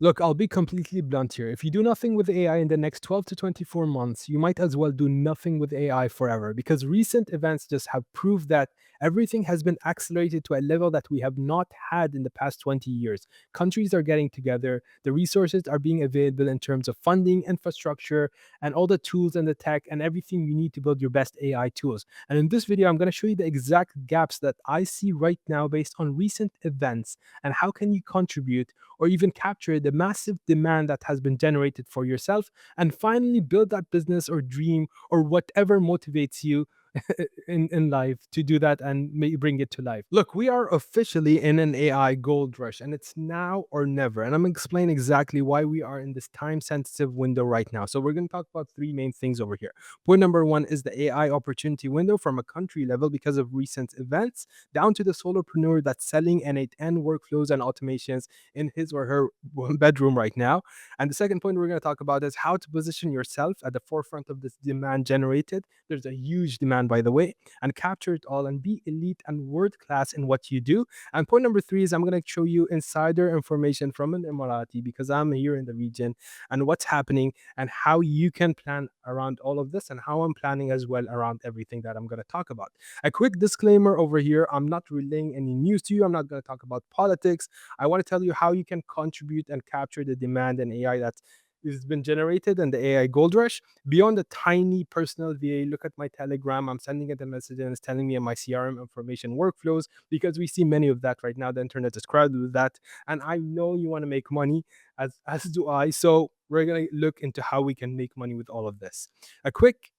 Look, I'll be completely blunt here. If you do nothing with AI in the next 12 to 24 months, you might as well do nothing with AI forever because recent events just have proved that everything has been accelerated to a level that we have not had in the past 20 years. Countries are getting together, the resources are being available in terms of funding, infrastructure, and all the tools and the tech and everything you need to build your best AI tools. And in this video, I'm going to show you the exact gaps that I see right now based on recent events and how can you contribute or even capture the massive demand that has been generated for yourself and finally build that business or dream or whatever motivates you in life to do that and bring it to life. Look, we are officially in an AI gold rush and it's now or never. And I'm going to explain exactly why we are in this time sensitive window right now. So, we're going to talk about three main things over here. Point number one is the AI opportunity window from a country level because of recent events, down to the solopreneur that's selling N8N workflows and automations in his or her bedroom right now. And the second point we're going to talk about is how to position yourself at the forefront of this demand generated. There's a huge demand, by the way, and capture it all and be elite and world class in what you do. And point number three is I'm going to show you insider information from an Emirati because I'm here in the region and what's happening and how you can plan around all of this and how I'm planning as well around everything that I'm going to talk about. A quick disclaimer over here, I'm not relaying any news to you. I'm not going to talk about politics. I want to tell you how you can contribute and capture the demand in AI that has been generated in the AI gold rush beyond the tiny personal VA. Look at my Telegram. I'm sending it a message and it's telling me my CRM information workflows because we see many of that right now. The internet is crowded with that. And I know you want to make money, as do I. So we're going to look into how we can make money with all of this. A quick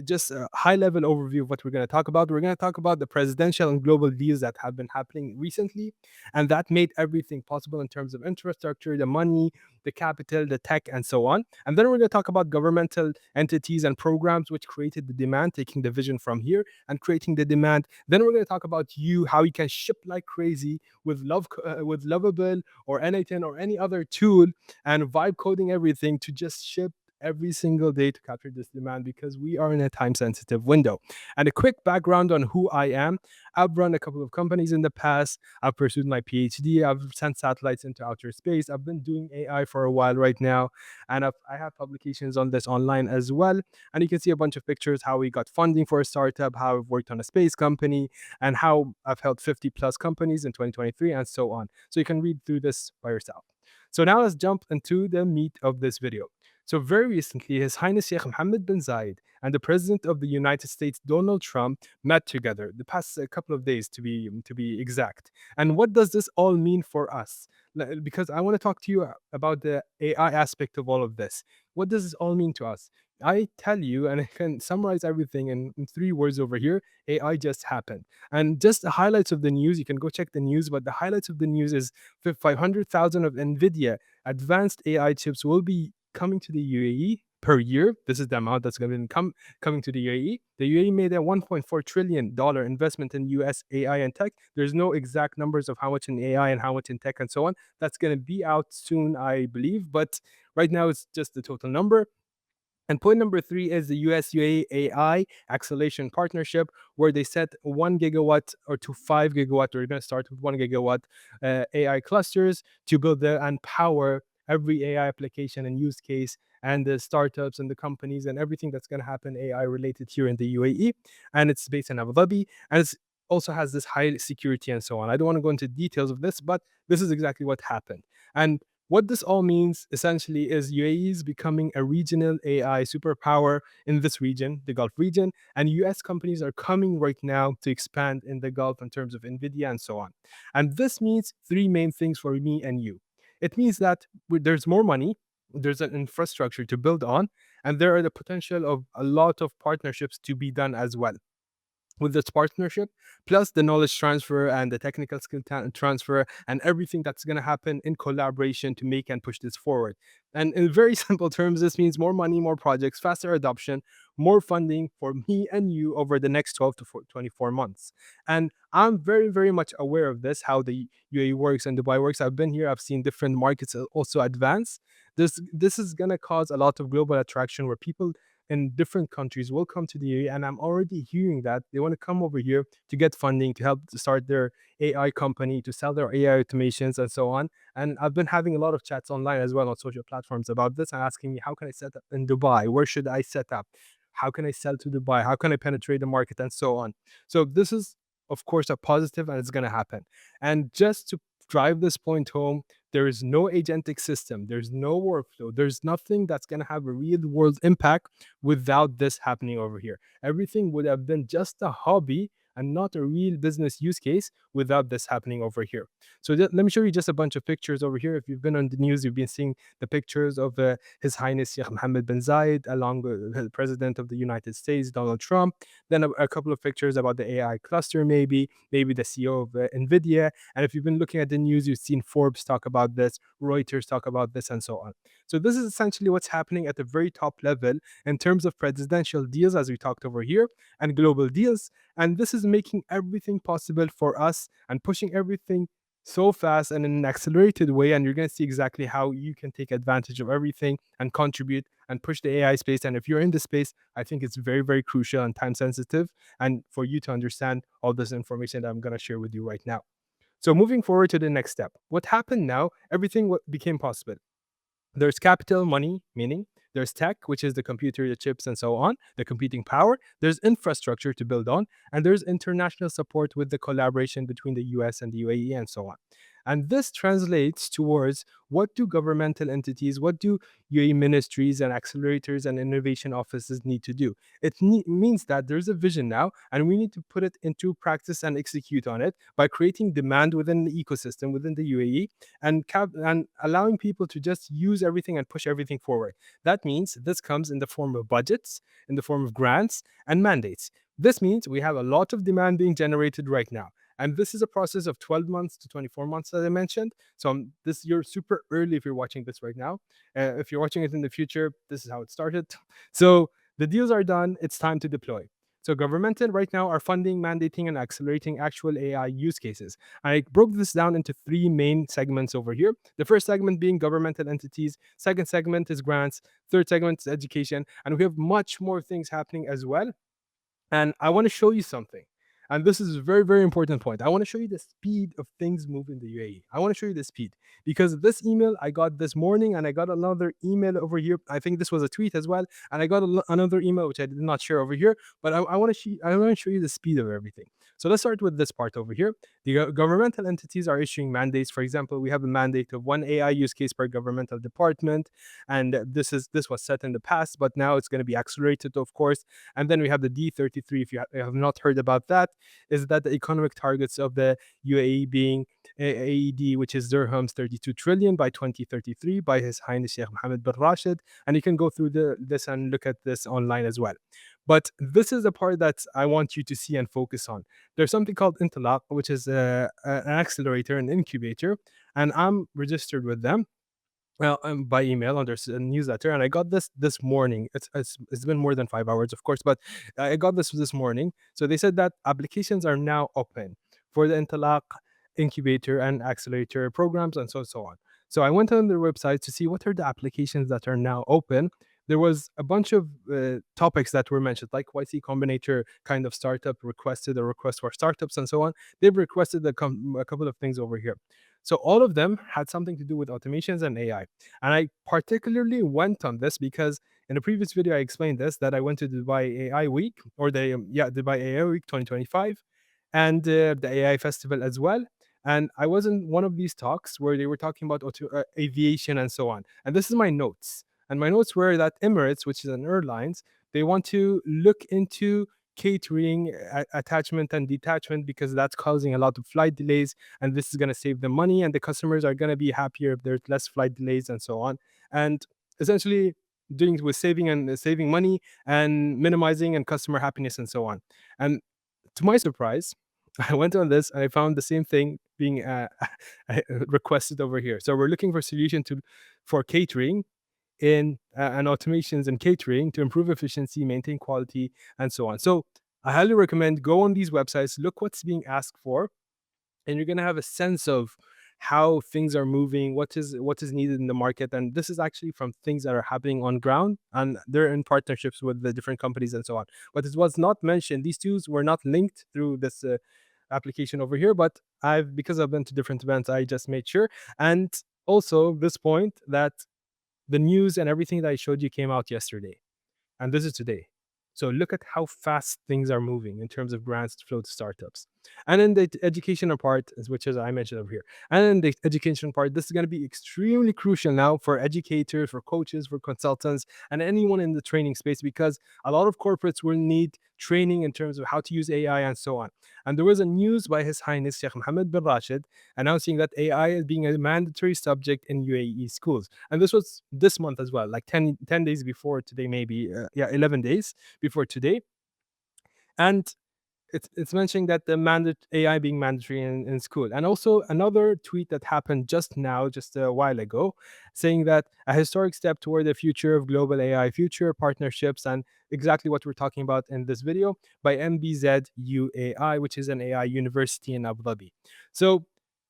just a high level overview of what we're going to talk about. We're going to talk about the presidential and global deals that have been happening recently, and that made everything possible in terms of infrastructure, the money, the capital, the tech, and so on. And then we're going to talk about governmental entities and programs which created the demand, taking the vision from here and creating the demand. Then we're going to talk about you, how you can ship like crazy with with Lovable or N8N or any other tool and vibe coding everything to just ship every single day to capture this demand because we are in a time sensitive window. And a quick background on who I am. I've run a couple of companies in the past. I've pursued my PhD. I've sent satellites into outer space. I've been doing AI for a while right now. And I have publications on this online as well. And you can see a bunch of pictures how we got funding for a startup, how I've worked on a space company, and how I've helped 50 plus companies in 2023, and so on. So you can read through this by yourself. So now let's jump into the meat of this video. So very recently, His Highness Sheikh Mohammed bin Zayed and the President of the United States, Donald Trump, met together the past couple of days to be exact. And what does this all mean for us? Because I want to talk to you about the AI aspect of all of this. What does this all mean to us? I tell you, and I can summarize everything in three words over here. AI just happened. And just the highlights of the news, you can go check the news, but the highlights of the news is 500,000 of NVIDIA advanced AI chips will be coming to the UAE per year. This is the amount that's going to be coming to the UAE. The UAE made a $1.4 trillion investment in US AI and tech. There's no exact numbers of how much in AI and how much in tech and so on. That's going to be out soon, I believe. But right now, it's just the total number. And point number three is the US UAE AI acceleration partnership, where they set 1 gigawatt or to 5 gigawatt. We're going to start with 1 gigawatt AI clusters to build and power every AI application and use case and the startups and the companies and everything that's going to happen AI related here in the UAE. And it's based in Abu Dhabi. And it's also has this high security and so on. I don't want to go into details of this, but this is exactly what happened. And what this all means essentially is UAE is becoming a regional AI superpower in this region, the Gulf region, and US companies are coming right now to expand in the Gulf in terms of NVIDIA and so on. And this means three main things for me and you. It means that there's more money, there's an infrastructure to build on, and there are the potential of a lot of partnerships to be done as well with this partnership, plus the knowledge transfer and the technical skill transfer and everything that's going to happen in collaboration to make and push this forward. And in very simple terms, this means more money, more projects, faster adoption, more funding for me and you over the next 12 to 24 months. And I'm very, very much aware of this, how the UAE works and Dubai works. I've been here, I've seen different markets also advance. This is going to cause a lot of global attraction where people in different countries will come to the UAE, and I'm already hearing that they want to come over here to get funding to help to start their AI company, to sell their AI automations and so on. And I've been having a lot of chats online as well on social platforms about this and asking me, how can I set up in Dubai? Where should I set up? How can I sell to Dubai? How can I penetrate the market and so on? So this is, of course, a positive, and it's going to happen. And just to drive this point home, there is no agentic system, there's no workflow, there's nothing that's going to have a real world impact without this happening over here. Everything would have been just a hobby and not a real business use case without this happening over here. So let me show you just a bunch of pictures over here. If you've been on the news, you've been seeing the pictures of His Highness Sheikh Mohammed bin Zayed along with the President of the United States, Donald Trump. Then a couple of pictures about the AI cluster, maybe the CEO of NVIDIA. And if you've been looking at the news, you've seen Forbes talk about this, Reuters talk about this, and so on. So this is essentially what's happening at the very top level in terms of presidential deals, as we talked over here, and global deals. And this is making everything possible for us and pushing everything so fast and in an accelerated way. And you're going to see exactly how you can take advantage of everything and contribute and push the AI space. And if you're in the space, I think it's very, very crucial and time sensitive, and for you to understand all this information that I'm going to share with you right now. So moving forward to the next step, what happened now? Everything became possible. There's capital, money, meaning there's tech, which is the computer, the chips, and so on, the computing power. There's infrastructure to build on, and there's international support with the collaboration between the US and the UAE and so on. And this translates towards, what do governmental entities, what do UAE ministries and accelerators and innovation offices need to do? It means that there's a vision now, and we need to put it into practice and execute on it by creating demand within the ecosystem, within the UAE, and allowing people to just use everything and push everything forward. That means this comes in the form of budgets, in the form of grants and mandates. This means we have a lot of demand being generated right now. And this is a process of 12 months to 24 months, as I mentioned. So this, you're super early if you're watching this right now. If you're watching it in the future, this is how it started. So the deals are done. It's time to deploy. So governmental right now are funding, mandating, and accelerating actual AI use cases. I broke this down into three main segments over here. The first segment being governmental entities. Second segment is grants. Third segment is education. And we have much more things happening as well. And I want to show you something. And this is a very, very important point. I want to show you the speed of things move in the UAE. I want to show you the speed, because this email I got this morning, and I got another email over here. I think this was a tweet as well. And I got another email, which I did not share over here. But I want to show you the speed of everything. So let's start with this part over here. The governmental entities are issuing mandates. For example, we have a mandate of one AI use case per governmental department. And this was set in the past, but now it's going to be accelerated, of course. And then we have the D33, if you have not heard about that, is that the economic targets of the UAE being AED, which is dirhams 32 trillion by 2033 by His Highness Sheikh Mohammed bin Rashid. And you can go through this and look at this online as well. But this is the part that I want you to see and focus on. There's something called Intalaq, which is an accelerator, an incubator, and I'm registered with them. Well, by email, and there's a newsletter, and I got this morning. It's been more than 5 hours, of course, but I got this morning. So they said that applications are now open for the Intalaq incubator and accelerator programs, and so on. So I went on their website to see what are the applications that are now open. There was a bunch of topics that were mentioned, like YC Combinator kind of startup requested a request for startups and so on. They've requested a couple of things over here. So all of them had something to do with automations and AI. And I particularly went on this because in a previous video I explained this, that I went to Dubai AI Week, or Dubai AI Week 2025, and the AI Festival as well. And I was in one of these talks where they were talking about aviation and so on. And this is my notes. And my notes were that Emirates, which is an airlines, they want to look into catering attachment and detachment, because that's causing a lot of flight delays, and this is going to save them money, and the customers are going to be happier if there's less flight delays and so on. And essentially doing with saving money and minimizing and customer happiness and so on. And to my surprise, I went on this and I found the same thing being requested over here. So we're looking for solution for catering in and automations in catering to improve efficiency, maintain quality, and so on. So I highly recommend go on these websites, look what's being asked for, and you're going to have a sense of how things are moving, what is needed in the market. And this is actually from things that are happening on ground, and they're in partnerships with the different companies and so on. But it was not mentioned. These tools were not linked through this application over here, but because I've been to different events, I just made sure. And also this point that the news and everything that I showed you came out yesterday, and this is today. So look at how fast things are moving in terms of grants to flow to startups. And then the educational part, which is I mentioned over here. And then the education part, this is going to be extremely crucial now for educators, for coaches, for consultants, and anyone in the training space, because a lot of corporates will need training in terms of how to use AI and so on. And there was a news by His Highness Sheikh Mohammed bin Rashid announcing that AI is being a mandatory subject in UAE schools. And this was this month as well, like 10 days before today, maybe, 11 days before today. And it's mentioning that the AI being mandatory in school. And also another tweet that happened just now, just a while ago, saying that a historic step toward the future of global AI, future partnerships, and exactly what we're talking about in this video by MBZ UAI, which is an AI university in Abu Dhabi. So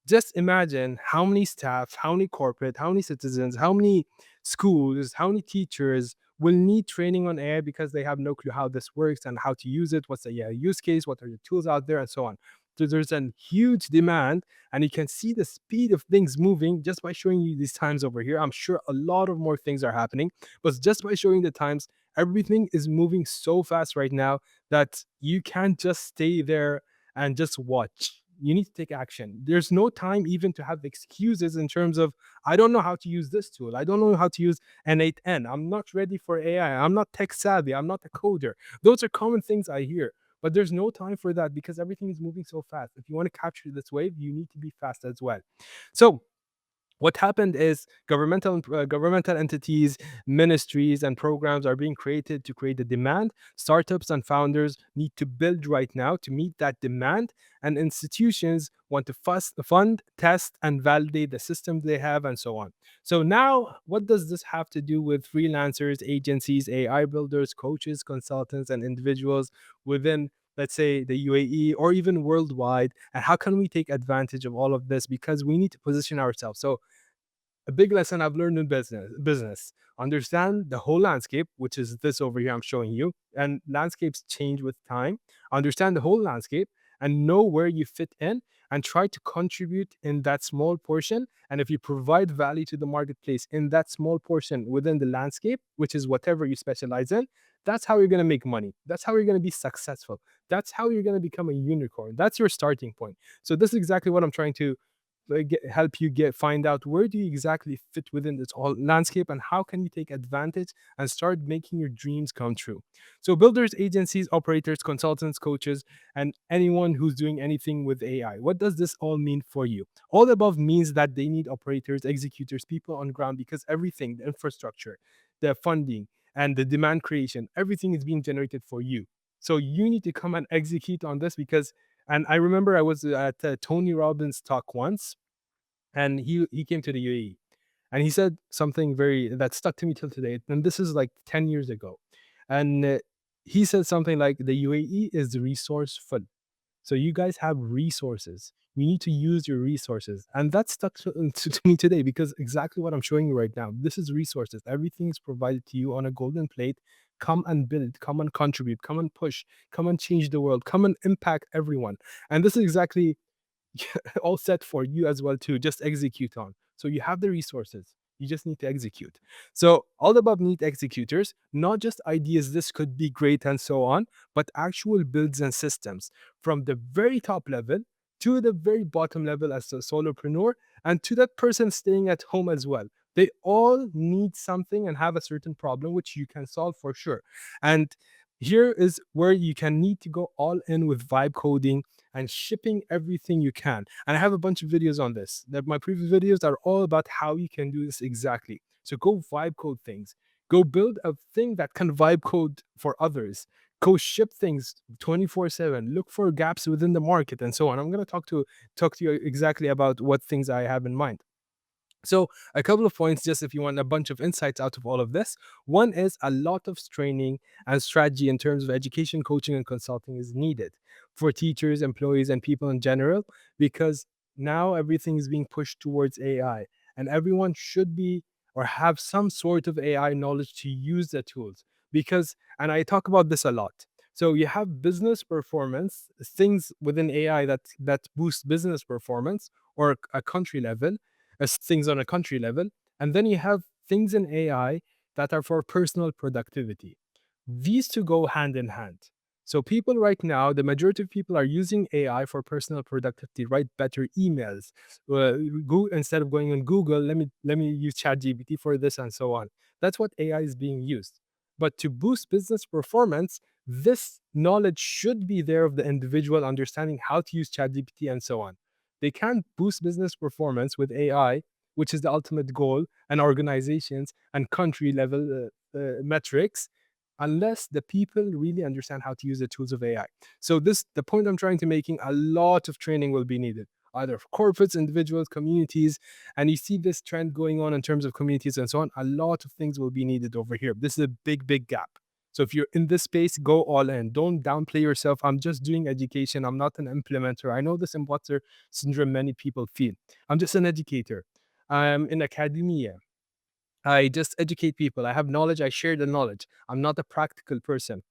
just imagine how many staff, how many corporate, how many citizens, how many schools, how many teachers will need training on AI because they have no clue how this works and how to use it, what's the AI use case, what are the tools out there, and so on. So there's a huge demand, and you can see the speed of things moving just by showing you these times over here. I'm sure a lot of more things are happening, but just by showing the times, everything is moving so fast right now that you can't just stay there and just watch. You need to take action. There's no time even to have excuses in terms of, I don't know how to use this tool. I don't know how to use N8N. I'm not ready for AI. I'm not tech savvy. I'm not a coder. Those are common things I hear. But there's no time for that because everything is moving so fast. If you want to capture this wave, you need to be fast as well. So what happened is governmental entities, ministries, and programs are being created to create the demand. Startups and founders need to build right now to meet that demand, and institutions want to fund, test, and validate the systems they have, and so on. So now, what does this have to do with freelancers, agencies, AI builders, coaches, consultants, and individuals within, let's say, the UAE or even worldwide? And how can we take advantage of all of this? Because we need to position ourselves. So a big lesson I've learned in business. Understand the whole landscape, which is this over here I'm showing you. And landscapes change with time. Understand the whole landscape and know where you fit in and try to contribute in that small portion. And if you provide value to the marketplace in that small portion within the landscape, which is whatever you specialize in, that's how you're going to make money. That's how you're going to be successful. That's how you're going to become a unicorn. That's your starting point. So this is exactly what I'm trying to help you find out where do you exactly fit within this whole landscape and how can you take advantage and start making your dreams come true. So builders, agencies, operators, consultants, coaches, and anyone who's doing anything with AI, what does this all mean for you? All above means that they need operators, executors, people on ground, because everything, the infrastructure, the funding, and the demand creation, everything is being generated for you. So you need to come and execute on this. Because and I remember I was at Tony Robbins' talk once, and he came to the UAE, and he said something very that stuck to me till today. And this is like 10 years ago, and he said something like, "The UAE is resourceful, so you guys have resources. You need to use your resources." And that stuck to me today, because exactly what I'm showing you right now. This is resources. Everything is provided to you on a golden plate. Come and build, come and contribute, come and push, come and change the world, come and impact everyone. And this is exactly all set for you as well to just execute on. So you have the resources. You just need to execute. So all the above need executors, not just ideas, this could be great and so on, but actual builds and systems from the very top level to the very bottom level as a solopreneur, and to that person staying at home as well. They all need something and have a certain problem which you can solve for sure. And here is where you can need to go all in with vibe coding and shipping everything you can. And I have a bunch of videos on this. That my previous videos are all about how you can do this exactly. So go vibe code things. Go build a thing that can vibe code for others. Go ship things 24/7. Look for gaps within the market and so on. I'm going to talk to you exactly about what things I have in mind. So, a couple of points, just if you want a bunch of insights out of all of this. One is a lot of training and strategy in terms of education, coaching, and consulting is needed for teachers, employees, and people in general, because now everything is being pushed towards AI, and everyone should be or have some sort of AI knowledge to use the tools. Because, and I talk about this a lot. So you have business performance, things within AI that boost business performance or a country level, as things on a country level, and then you have things in AI that are for personal productivity. These two go hand in hand. So people right now, the majority of people are using AI for personal productivity, write better emails. Instead of going on Google, let me use ChatGPT for this and so on. That's what AI is being used. But to boost business performance, this knowledge should be there of the individual understanding how to use ChatGPT and so on. They can't boost business performance with AI, which is the ultimate goal, and organizations and country level metrics, unless the people really understand how to use the tools of AI. So this, the point I'm trying to making, a lot of training will be needed, either for corporates, individuals, communities, and you see this trend going on in terms of communities and so on. A lot of things will be needed over here. This is a big, big gap. So if you're in this space, go all in. Don't downplay yourself. I'm just doing education. I'm not an implementer. I know this imposter syndrome many people feel. I'm just an educator. I'm in academia. I just educate people. I have knowledge. I share the knowledge. I'm not a practical person.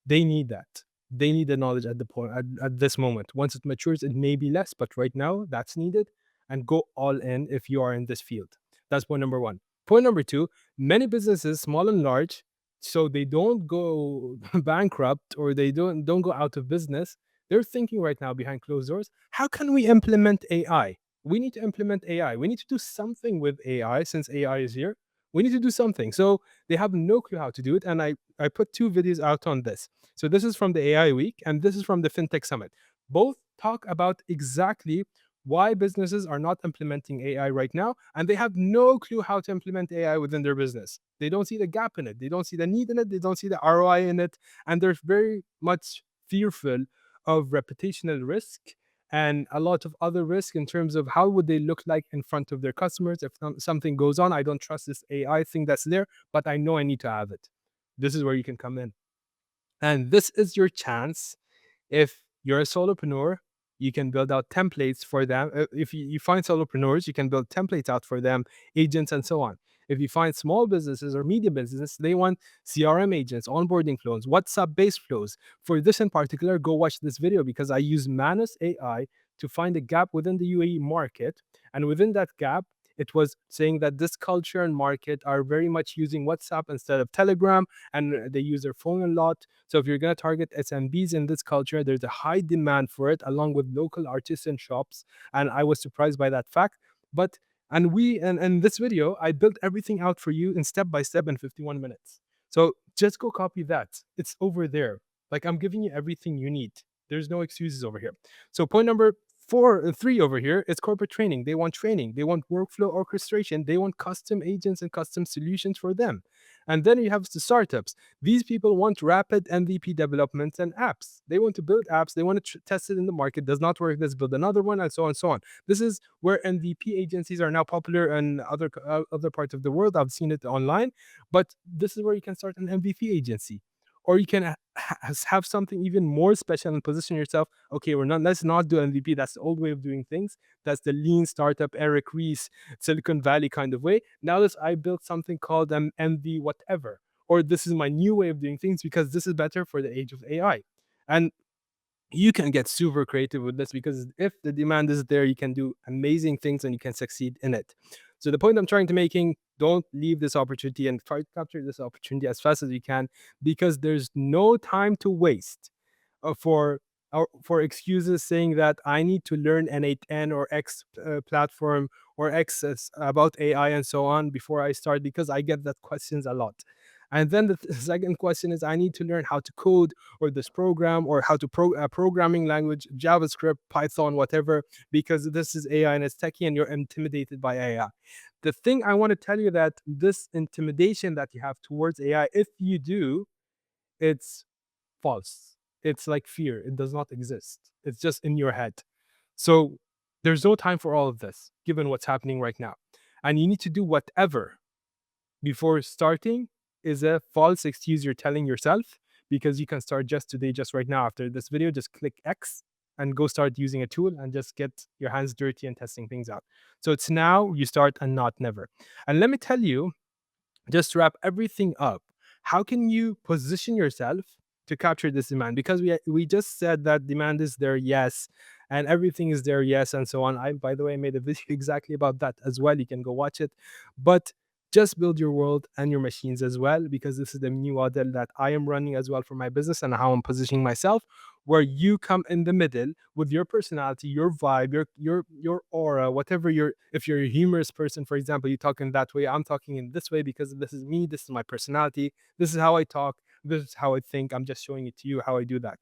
They need that. They need the knowledge at the point at this moment. Once it matures, it may be less, but right now that's needed. And go all in if you are in this field. That's point number one. Point number two: many businesses, small and large, so they don't go bankrupt or they don't go out of business. They're thinking right now behind closed doors. How can we implement AI? We need to implement AI. We need to do something with AI since AI is here. We need to do something. So they have no clue how to do it. And I put two videos out on this. So this is from the AI week and this is from the FinTech Summit. Both talk about exactly why businesses are not implementing AI right now, and they have no clue how to implement AI within their business. They don't see the gap in it, they don't see the need in it, they don't see the ROI in it, and they're very much fearful of reputational risk and a lot of other risk in terms of how would they look like in front of their customers if something goes on. I don't trust this AI thing that's there, but I know I need to have it. This is where you can come in. And this is your chance. If you're a solopreneur, you can build out templates for them. If you find solopreneurs, you can build templates out for them, agents, and so on. If you find small businesses or media businesses, they want CRM agents, onboarding flows, WhatsApp based flows. For this in particular, go watch this video because I use Manus AI to find a gap within the UAE market. And within that gap, it was saying that this culture and market are very much using WhatsApp instead of Telegram, and they use their phone a lot. So if you're going to target SMBs in this culture, there's a high demand for it, along with local artisan shops. And I was surprised by that fact. But and in this video, I built everything out for you in step by step in 51 minutes. So just go copy that. It's over there. Like I'm giving you everything you need. There's no excuses over here. So point number three over here is corporate training. They want training. They want workflow orchestration. They want custom agents and custom solutions for them. And then you have the startups. These people want rapid MVP developments and apps. They want to build apps. They want to test it in the market. Does not work. Let's build another one, and so on and so on. This is where MVP agencies are now popular in other parts of the world. I've seen it online, but this is where you can start an MVP agency, or you can have something even more special and position yourself. Okay, let's not do MVP. That's the old way of doing things. That's the lean startup, Eric Ries, Silicon Valley kind of way. Now I built something called an MV whatever, or this is my new way of doing things because this is better for the age of AI. And you can get super creative with this because if the demand is there, you can do amazing things and you can succeed in it. So the point I'm trying to making, don't leave this opportunity and try to capture this opportunity as fast as you can, because there's no time to waste for excuses saying that I need to learn N8N or X platform or X about AI and so on before I start, because I get that questions a lot. And then the second question is I need to learn how to code or this program or how to programming language, JavaScript, Python, whatever, because this is AI and it's techie and you're intimidated by AI. The thing I want to tell you that this intimidation that you have towards AI, if you do, it's false. It's like fear. It does not exist. It's just in your head. So there's no time for all of this, given what's happening right now. And you need to do whatever before starting is a false excuse you're telling yourself, because you can start just today, just right now after this video. Just click X and go start using a tool and just get your hands dirty and testing things out. So it's now you start and not never. And let me tell you, just to wrap everything up, how can you position yourself to capture this demand? Because we just said that demand is there, yes, and everything is there, yes, and so on. I, by the way, made a video exactly about that as well. You can go watch it. But just build your world and your machines as well, because this is the new model that I am running as well for my business and how I'm positioning myself, where you come in the middle with your personality, your vibe, your aura, whatever you're. If you're a humorous person, for example, you talk in that way, I'm talking in this way because this is me, this is my personality, this is how I talk, this is how I think. I'm just showing it to you how I do that.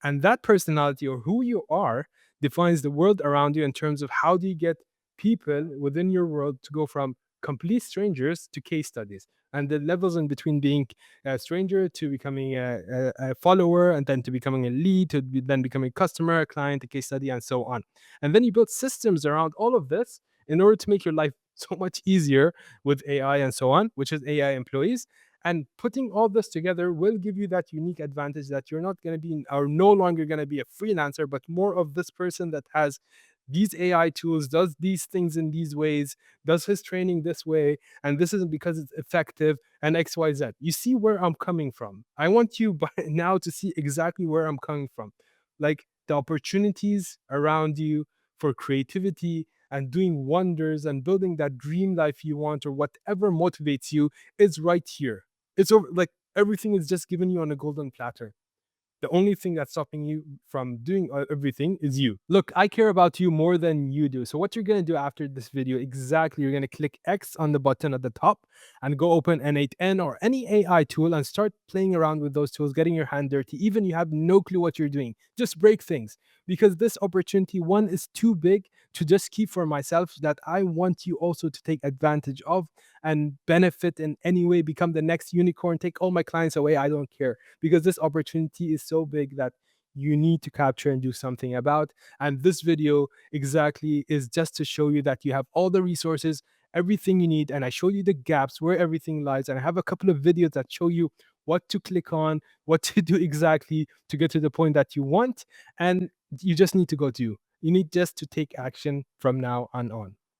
And that personality or who you are defines the world around you in terms of how do you get people within your world to go from complete strangers to case studies, and the levels in between being a stranger to becoming a follower, and then to becoming a lead, to then becoming a customer, a client, a case study, and so on. And then you build systems around all of this in order to make your life so much easier with AI and so on, which is AI employees. And putting all this together will give you that unique advantage that you're not going to be, or no longer going to be, a freelancer, but more of this person that has these AI tools, does these things in these ways, does his training this way, and this isn't because it's effective, and XYZ. You see where I'm coming from. I want you by now to see exactly where I'm coming from. Like the opportunities around you for creativity and doing wonders and building that dream life you want, or whatever motivates you, is right here. It's over, like everything is just given you on a golden platter. The only thing that's stopping you from doing everything is you. Look, I care about you more than you do. So what you're going to do after this video, exactly, you're going to click X on the button at the top and go open N8N or any AI tool and start playing around with those tools, getting your hand dirty. Even you have no clue what you're doing, just break things, because this opportunity, one, is too big to just keep for myself, that I want you also to take advantage of and benefit in any way, become the next unicorn, take all my clients away. I don't care, because this opportunity is so big that you need to capture and do something about. And this video exactly is just to show you that you have all the resources, everything you need, and I show you the gaps where everything lies. And I have a couple of videos that show you what to click on, what to do exactly to get to the point that you want. And you just need to go do. You need just to take action from now on.